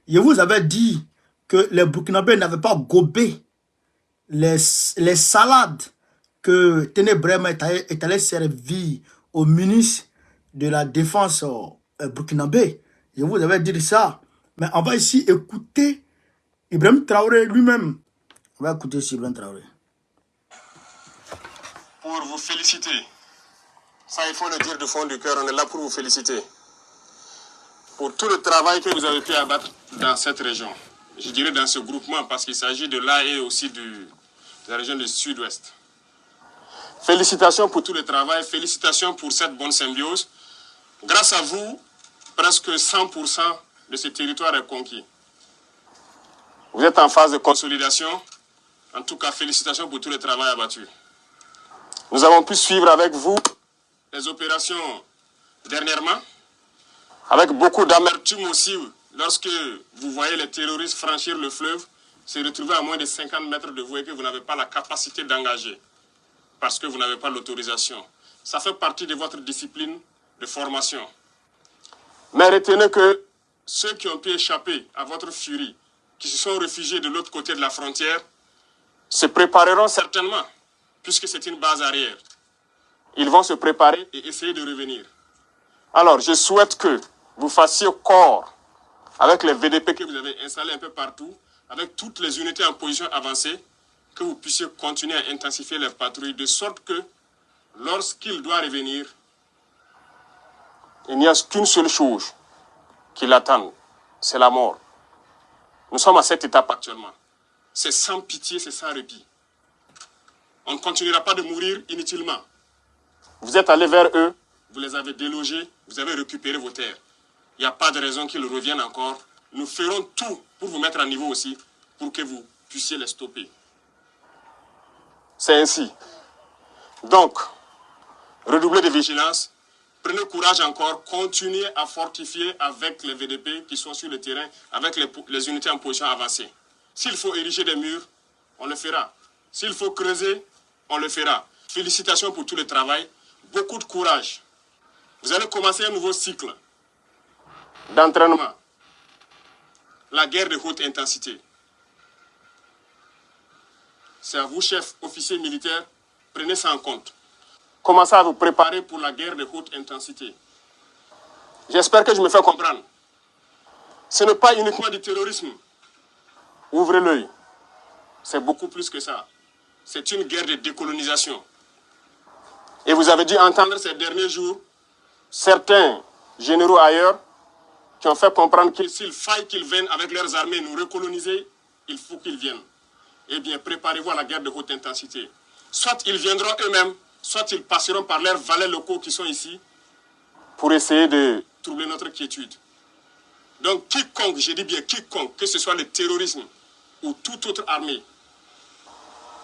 Je vous avais dit que les Burkinabés n'avaient pas gobé les salades que Ténébrema est allé servir au ministre de la Défense burkinabé. Je vous avais dit ça. Mais on va ici écouter Ibrahim Traoré lui-même. On va écouter Ibrahim Traoré. Pour vous féliciter. Ça, il faut le dire du fond du cœur. On est là pour vous féliciter. Pour tout le travail que vous avez pu abattre dans cette région. Je dirais dans ce groupement, parce qu'il s'agit de là et aussi de la région du sud-ouest. Félicitations pour tout le travail. Félicitations pour cette bonne symbiose. Grâce à vous, presque 100% de ce territoire est conquis. Vous êtes en phase de consolidation. En tout cas, félicitations pour tout le travail abattu. Nous avons pu suivre avec vous les opérations dernièrement, avec beaucoup d'amertume aussi, lorsque vous voyez les terroristes franchir le fleuve, se retrouver à moins de 50 mètres de vous et que vous n'avez pas la capacité d'engager, parce que vous n'avez pas l'autorisation. Ça fait partie de votre discipline de formation. Mais retenez que ceux qui ont pu échapper à votre furie, qui se sont réfugiés de l'autre côté de la frontière, se prépareront certainement, puisque c'est une base arrière. Ils vont se préparer et essayer de revenir. Alors, je souhaite que vous fassiez corps avec les VDP que vous avez installés un peu partout, avec toutes les unités en position avancée, que vous puissiez continuer à intensifier les patrouilles, de sorte que, lorsqu'il doit revenir, il n'y a qu'une seule chose qui l'attend, c'est la mort. Nous sommes à cette étape actuellement. C'est sans pitié, c'est sans répit. On ne continuera pas de mourir inutilement. Vous êtes allés vers eux, vous les avez délogés, vous avez récupéré vos terres. Il n'y a pas de raison qu'ils reviennent encore. Nous ferons tout pour vous mettre à niveau aussi, pour que vous puissiez les stopper. C'est ainsi. Donc, redoublez de vigilance, prenez courage encore, continuez à fortifier avec les VDP qui sont sur le terrain, avec les unités en position avancée. S'il faut ériger des murs, on le fera. S'il faut creuser, on le fera. Félicitations pour tout le travail. Beaucoup de courage. Vous allez commencer un nouveau cycle d'entraînement. La guerre de haute intensité. C'est à vous, chefs, officiers militaires, prenez ça en compte. Commencez à vous préparer pour la guerre de haute intensité. J'espère que je me fais comprendre. Ce n'est pas uniquement du terrorisme. Ouvrez l'œil. C'est beaucoup plus que ça. C'est une guerre de décolonisation. Et vous avez dû entendre ces derniers jours certains généraux ailleurs qui ont fait comprendre que s'il faille qu'ils viennent avec leurs armées nous recoloniser, il faut qu'ils viennent. Eh bien, préparez-vous à la guerre de haute intensité. Soit ils viendront eux-mêmes, soit ils passeront par leurs valets locaux qui sont ici pour essayer de troubler notre quiétude. Donc, quiconque, je dis bien quiconque, que ce soit le terrorisme ou toute autre armée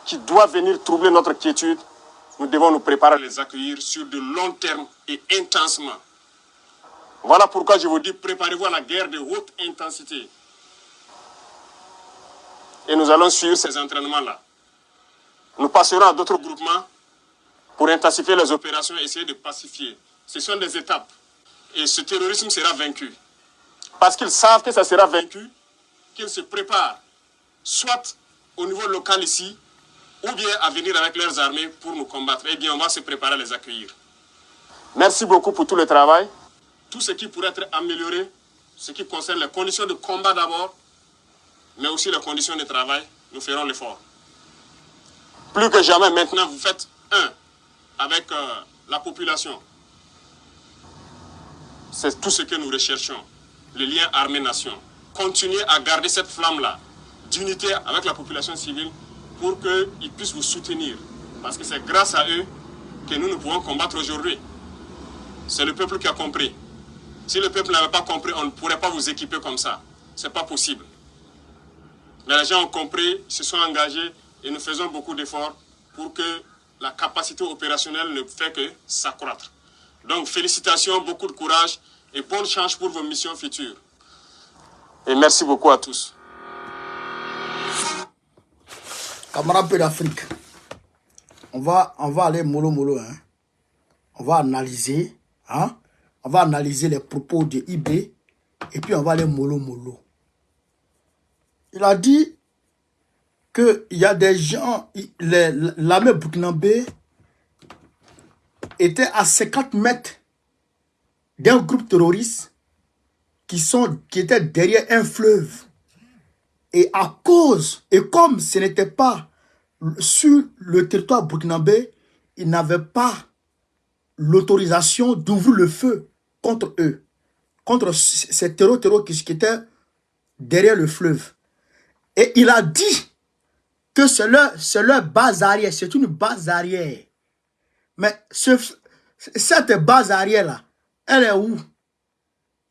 qui doit venir troubler notre quiétude, nous devons nous préparer à les accueillir sur de long terme et intensement. Voilà pourquoi je vous dis, préparez-vous à la guerre de haute intensité. Et nous allons suivre ces entraînements-là. Nous passerons à d'autres groupements pour intensifier les opérations et essayer de pacifier. Ce sont des étapes. Et ce terrorisme sera vaincu. Parce qu'ils savent que ça sera vaincu, qu'ils se préparent, soit au niveau local ici, ou bien à venir avec leurs armées pour nous combattre. Eh bien, on va se préparer à les accueillir. Merci beaucoup pour tout le travail. Tout ce qui pourrait être amélioré, ce qui concerne les conditions de combat d'abord, mais aussi les conditions de travail, nous ferons l'effort. Plus que jamais, maintenant, vous faites un avec la population. C'est tout ce que nous recherchons, le lien armée-nation. Continuez à garder cette flamme-là, d'unité avec la population civile, pour qu'ils puissent vous soutenir. Parce que c'est grâce à eux que nous pouvons combattre aujourd'hui. C'est le peuple qui a compris. Si le peuple n'avait pas compris, on ne pourrait pas vous équiper comme ça. Ce n'est pas possible. Mais les gens ont compris, se sont engagés et nous faisons beaucoup d'efforts pour que la capacité opérationnelle ne fait que s'accroître. Donc félicitations, beaucoup de courage et bonne chance pour vos missions futures. Et merci beaucoup à tous. Camarades d'Afrique, on va aller mollo, hein. On va analyser, hein. On va analyser les propos de IB et puis on va aller mollo. Il a dit qu'il y a des gens, l'armée burkinabé était à 50 mètres d'un groupe terroriste qui était derrière un fleuve. Et à cause, et comme ce n'était pas sur le territoire burkinabé, ils n'avaient pas l'autorisation d'ouvrir le feu contre eux, contre ces terroristes qui étaient derrière le fleuve. Et il a dit que c'est leur base arrière, c'est une base arrière. Mais cette base arrière-là, elle est où?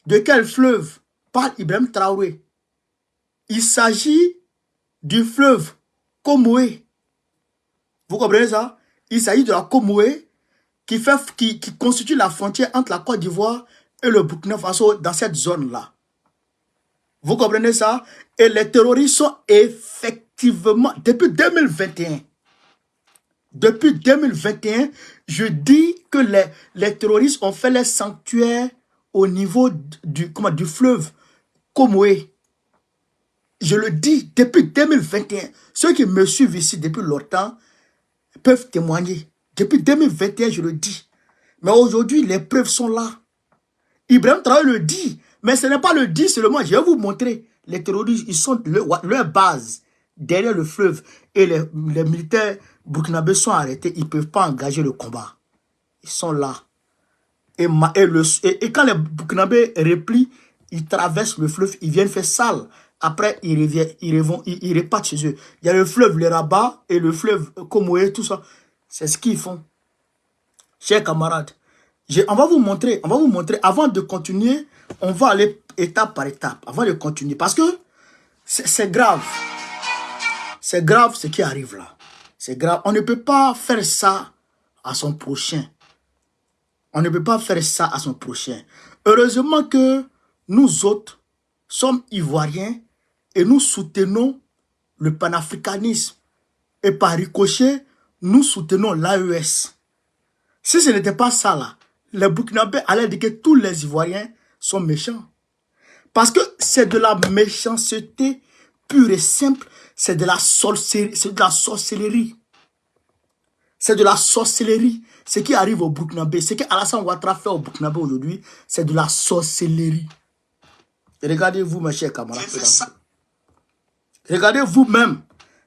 De quel fleuve parle Ibrahim Traoré? Il s'agit du fleuve Komoé. Vous comprenez ça? Il s'agit de la Komoé qui constitue la frontière entre la Côte d'Ivoire et le Burkina Faso dans cette zone-là. Vous comprenez ça? Et les terroristes sont effectivement, depuis 2021, je dis que les terroristes ont fait les sanctuaires au niveau du fleuve Komoé. Je le dis depuis 2021. Ceux qui me suivent ici depuis longtemps peuvent témoigner. Depuis 2021, je le dis. Mais aujourd'hui, les preuves sont là. Ibrahim Traoré le dit. Mais ce n'est pas le dit seulement. Je vais vous montrer. Les terroristes, ils sont leur base derrière le fleuve. Et les militaires burkinabés sont arrêtés. Ils ne peuvent pas engager le combat. Ils sont là. Et quand les burkinabés replient, ils traversent le fleuve. Ils viennent faire salle. Après, ils repartent chez eux. Il y a le fleuve le Rabat et le fleuve Komoé, tout ça. C'est ce qu'ils font. Chers camarades, on va vous montrer. Avant de continuer, on va aller étape par étape. Avant de continuer. Parce que c'est grave. C'est grave ce qui arrive là. C'est grave. On ne peut pas faire ça à son prochain. On ne peut pas faire ça à son prochain. Heureusement que nous autres sommes ivoiriens et nous soutenons le panafricanisme. Et par ricochet, nous soutenons l'AES. Si ce n'était pas ça là, les Burkinabés allaient dire que tous les Ivoiriens sont méchants. Parce que c'est de la méchanceté pure et simple. C'est de la sorcellerie. C'est de la sorcellerie. C'est de la sorcellerie. Ce qui arrive au Burkinabé, ce que Alassane Ouattara fait au Burkinabé aujourd'hui, c'est de la sorcellerie. Regardez vous, mes chers camarades. Regardez vous-même.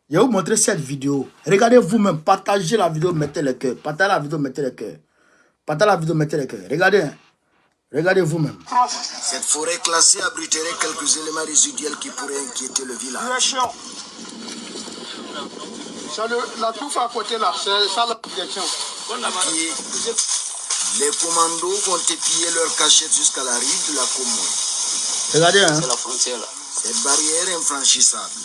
Je vais vous montrer cette vidéo. Regardez vous-même. Partagez la vidéo, mettez le cœur. Partagez la vidéo, mettez le cœur. Partagez la vidéo, mettez le cœur. Regardez. Hein. Regardez vous-même. Cette forêt classée abriterait quelques éléments résiduels qui pourraient inquiéter le village. La touffe à côté là, c'est ça la direction. Les commandos vont épier leur cachette jusqu'à la rive de la Komoé. Regardez, hein. C'est la frontière là. Cette barrière est infranchissable.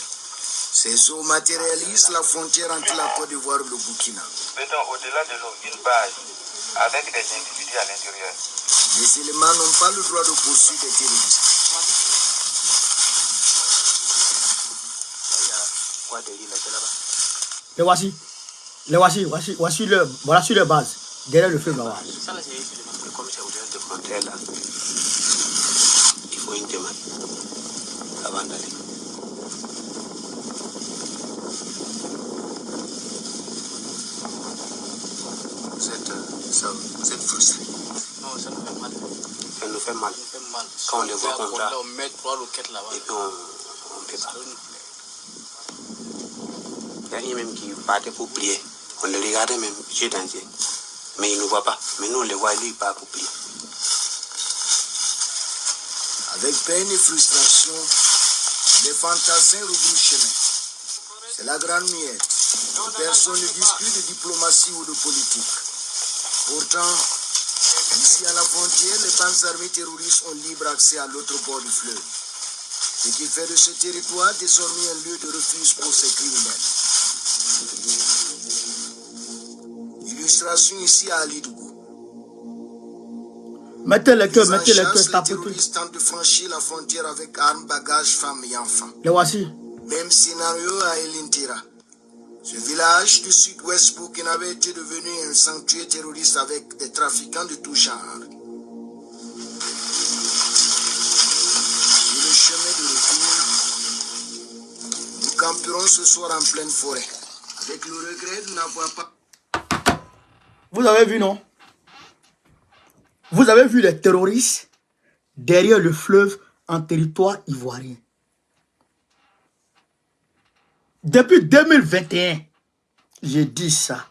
Ces eaux matérialisent la frontière entre la Côte d'Ivoire et le Burkina. Mettons au-delà de l'eau une base avec des individus à l'intérieur. Les éléments n'ont pas le droit de poursuivre des terroristes. Les voici. Voici leur base. Derrière le fleuve là-bas. Ça, c'est comme c'est au-delà de frontière là. Il faut une demande avant d'aller. Vous êtes frustré. Non, ça nous fait mal. Ça nous fait mal. Quand on les voit comme ça, on met 3 roquettes là-bas. et puis on ne peut pas. Il y a même qui partait pour prier. On les regardait même, yeux dans yeux. Mais ils ne voient pas. Mais nous, on les voit, lui, il part pour prier. Avec peine et frustration, les fantassins rebroussent chemin. C'est la grande miette. Personne ne discute de diplomatie ou de politique. Pourtant, ici à la frontière, les bandes armées terroristes ont libre accès à l'autre bord du fleuve. Ce qui fait de ce territoire désormais un lieu de refuge pour ces criminels. Illustration ici à Alidougou. Mettez le cœur, Les tapotez. terroristes tentent de franchir la frontière avec armes, bagages, femmes et enfants. Les voici. Même scénario à Elintira. Ce village du sud-ouest burkinabé était devenu un sanctuaire terroriste avec des trafiquants de tout genre. Sur le chemin de retour, camperons ce soir en pleine forêt, avec le regret de n'avoir pas... Vous avez vu, non? Vous avez vu les terroristes derrière le fleuve en territoire ivoirien. Depuis 2021, j'ai dit ça.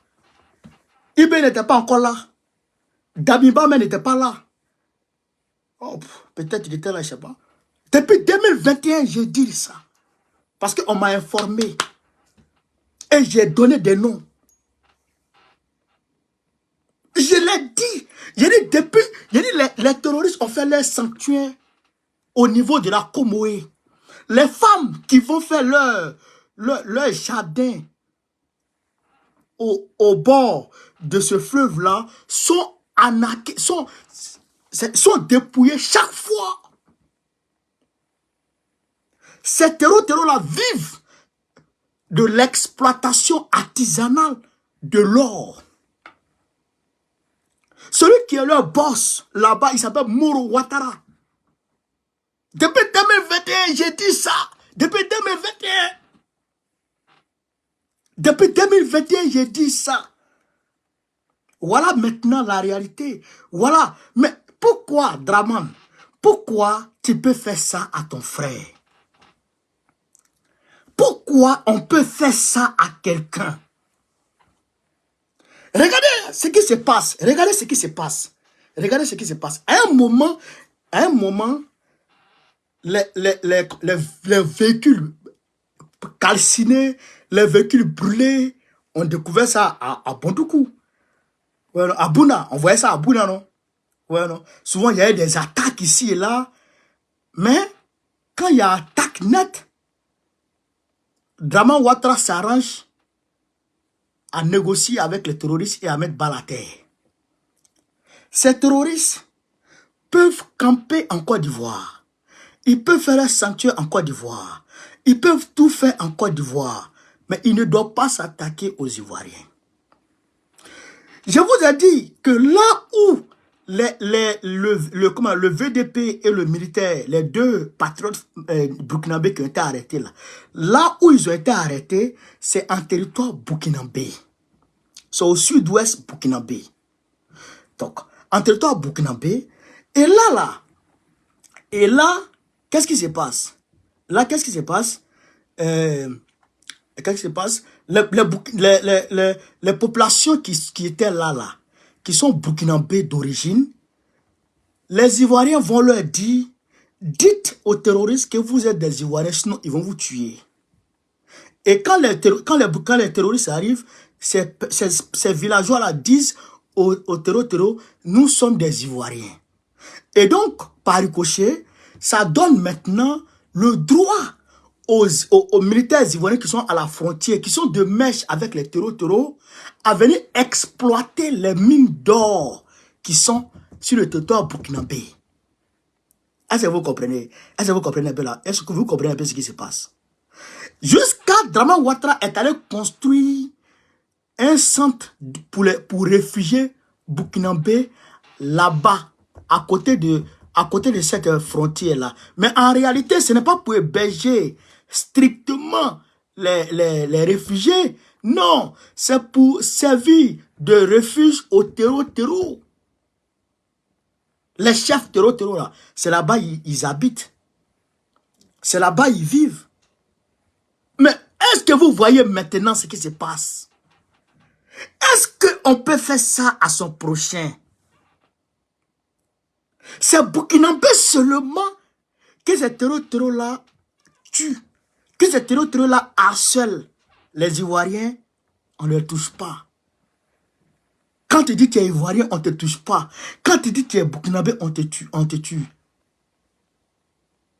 Ibé n'était pas encore là. Damiba même n'était pas là. Oh, peut-être il était là, je ne sais pas. Depuis 2021, j'ai dit ça. Parce qu'on m'a informé. Et j'ai donné des noms. Je l'ai dit. J'ai dit depuis, les terroristes ont fait leur sanctuaire au niveau de la Comoé. Les femmes qui vont faire leur jardin au bord de ce fleuve-là sont arnaquées, sont dépouillées chaque fois. Ces terreaux-là vivent de l'exploitation artisanale de l'or. Celui qui est leur boss là-bas, il s'appelle Moro Ouattara. Depuis 2021, j'ai dit ça. Depuis 2021. Depuis 2021, j'ai dit ça. Voilà maintenant la réalité. Voilà. Mais pourquoi, Draman, pourquoi tu peux faire ça à ton frère? Pourquoi on peut faire ça à quelqu'un? Regardez ce qui se passe. Regardez ce qui se passe. Regardez ce qui se passe. À un moment, les véhicules calcinés, les véhicules brûlés, on découvert ça à Bondoukou. Ouais, à Bouna, on voyait ça à Bouna, non? Ouais, non. Souvent, il y avait des attaques ici et là. Mais, quand il y a attaque nette, Draman Ouattara s'arrange à négocier avec les terroristes et à mettre balle à terre. Ces terroristes peuvent camper en Côte d'Ivoire. Ils peuvent faire un sanctuaire en Côte d'Ivoire. Ils peuvent tout faire en Côte d'Ivoire. Mais ils ne doivent pas s'attaquer aux Ivoiriens. Je vous ai dit que là où le VDP et le militaire, les deux patriotes burkinabés qui ont été arrêtés là où ils ont été arrêtés, c'est en territoire burkinabé. C'est au sud-ouest burkinabé. Donc, en territoire burkinabé, et là, qu'est-ce qui se passe? Là, qu'est-ce qui se passe? Qu'est-ce qui se passe? Les populations qui étaient là, qui sont burkinabés d'origine, les Ivoiriens vont leur dire, dites aux terroristes que vous êtes des Ivoiriens, sinon ils vont vous tuer. Et quand les terroristes arrivent, ces villageois-là disent aux terroristes, nous sommes des Ivoiriens. Et donc, par ricochet, ça donne maintenant le droit aux militaires ivoiriens qui sont à la frontière, qui sont de mèche avec les terroristes, à venir exploiter les mines d'or qui sont sur le territoire burkinabé. Est-ce que vous comprenez? Est-ce que vous comprenez un peu là? Est-ce que vous comprenez un peu ce qui se passe? Jusqu'à Draman Ouattara est allé construire un centre pour réfugiés burkinabés là-bas, à côté de cette frontière-là. Mais en réalité, ce n'est pas pour héberger strictement les réfugiés. Non, c'est pour servir de refuge aux terreaux. Les chefs terreaux là, c'est là-bas ils habitent. C'est là-bas ils vivent. Mais est-ce que vous voyez maintenant ce qui se passe? Est-ce qu'on peut faire ça à son prochain? C'est burkinabé seulement que ces terreaux-là tuent. Que ces terreaux-là harcèlent les Ivoiriens, on ne les touche pas. Quand tu dis que tu es Ivoirien, on ne te touche pas. Quand tu dis que tu es burkinabé, on te tue.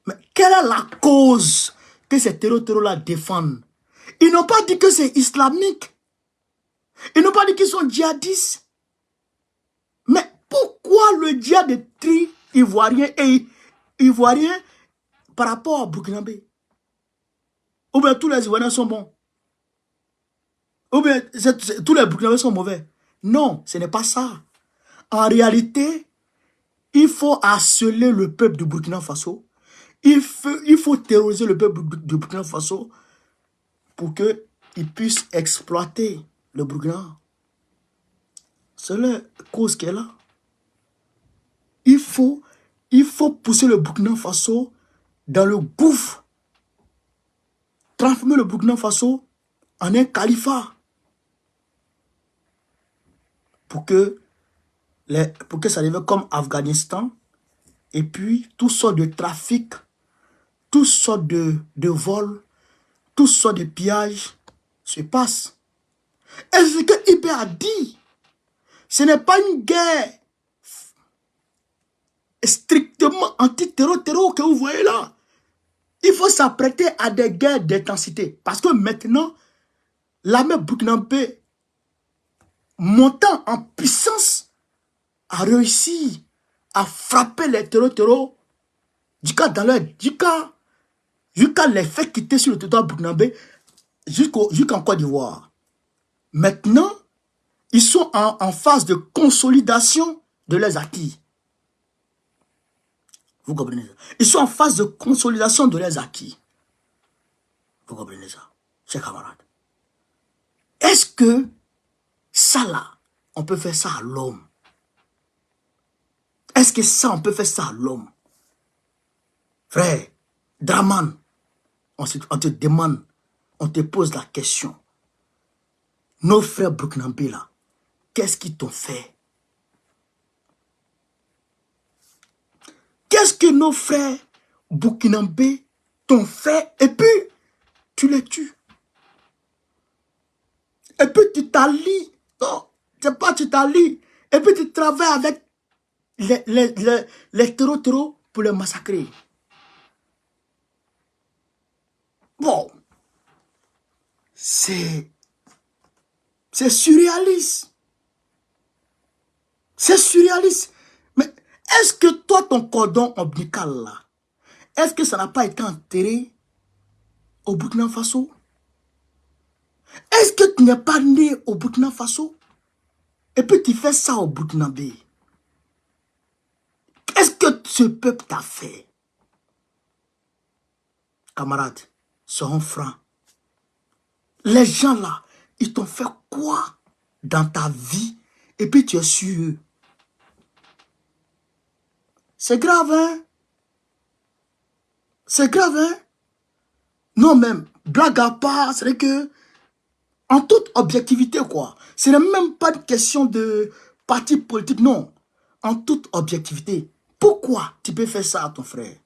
Mais quelle est la cause que ces terreaux-là défendent? Ils n'ont pas dit que c'est islamique. Ils n'ont pas dit qu'ils sont djihadistes. Mais pourquoi le djihad est tri ivoirien et ivoirien par rapport à burkinabé? Ou bien tous les Ivoiriens sont bons? Ou bien tous les burkinabés sont mauvais? Non, ce n'est pas ça. En réalité, il faut harceler le peuple du Burkina Faso. Il faut terroriser le peuple du Burkina Faso pour qu'ils puissent exploiter le Burkina. C'est la cause qui est là. Il faut pousser le Burkina Faso dans le gouffre. Transformer le Burkina Faso en un califat. Pour que ça devienne comme Afghanistan. Et puis, toutes sortes de trafic, toutes sortes de vols, toutes sortes de pillages se passent. Et ce que Ibé a dit, ce n'est pas une guerre strictement anti-terror que vous voyez là. Il faut s'apprêter à des guerres d'intensité. Parce que maintenant, l'armée burkinabé montant en puissance a réussi à frapper les terreaux jusqu'à les faire quitter sur le territoire burkinabé jusqu'en Côte d'Ivoire. Maintenant, ils sont en phase de consolidation de leurs acquis. Vous comprenez ça? Ils sont en phase de consolidation de leurs acquis. Vous comprenez ça, chers camarades? Est-ce que ça là, on peut faire ça à l'homme? Est-ce que ça, on peut faire ça à l'homme? Frère, Draman, on te demande, on te pose la question. Nos frères burkinabés là, qu'est-ce qu'ils t'ont fait? Qu'est-ce que nos frères burkinabés t'ont fait? Et puis, tu les tues. Et puis, tu t'allies. Non, c'est pas tu t'allies. Et puis, tu travailles avec les terreaux pour les massacrer. Bon, c'est surréaliste. C'est surréaliste. Mais est-ce que toi, ton cordon ombilical là, est-ce que ça n'a pas été enterré au Burkina Faso? Est-ce que tu n'es pas né au Burkina Faso? Et puis tu fais ça au Burkinabé. Qu'est-ce que ce peuple t'a fait? Camarades, soyons francs. Les gens là, ils t'ont fait quoi dans ta vie? Et puis tu es sur eux. C'est grave, hein? C'est grave, hein? Non, même, blague à part, c'est que, en toute objectivité, quoi. Ce n'est même pas une question de parti politique, non. En toute objectivité. Pourquoi tu peux faire ça à ton frère?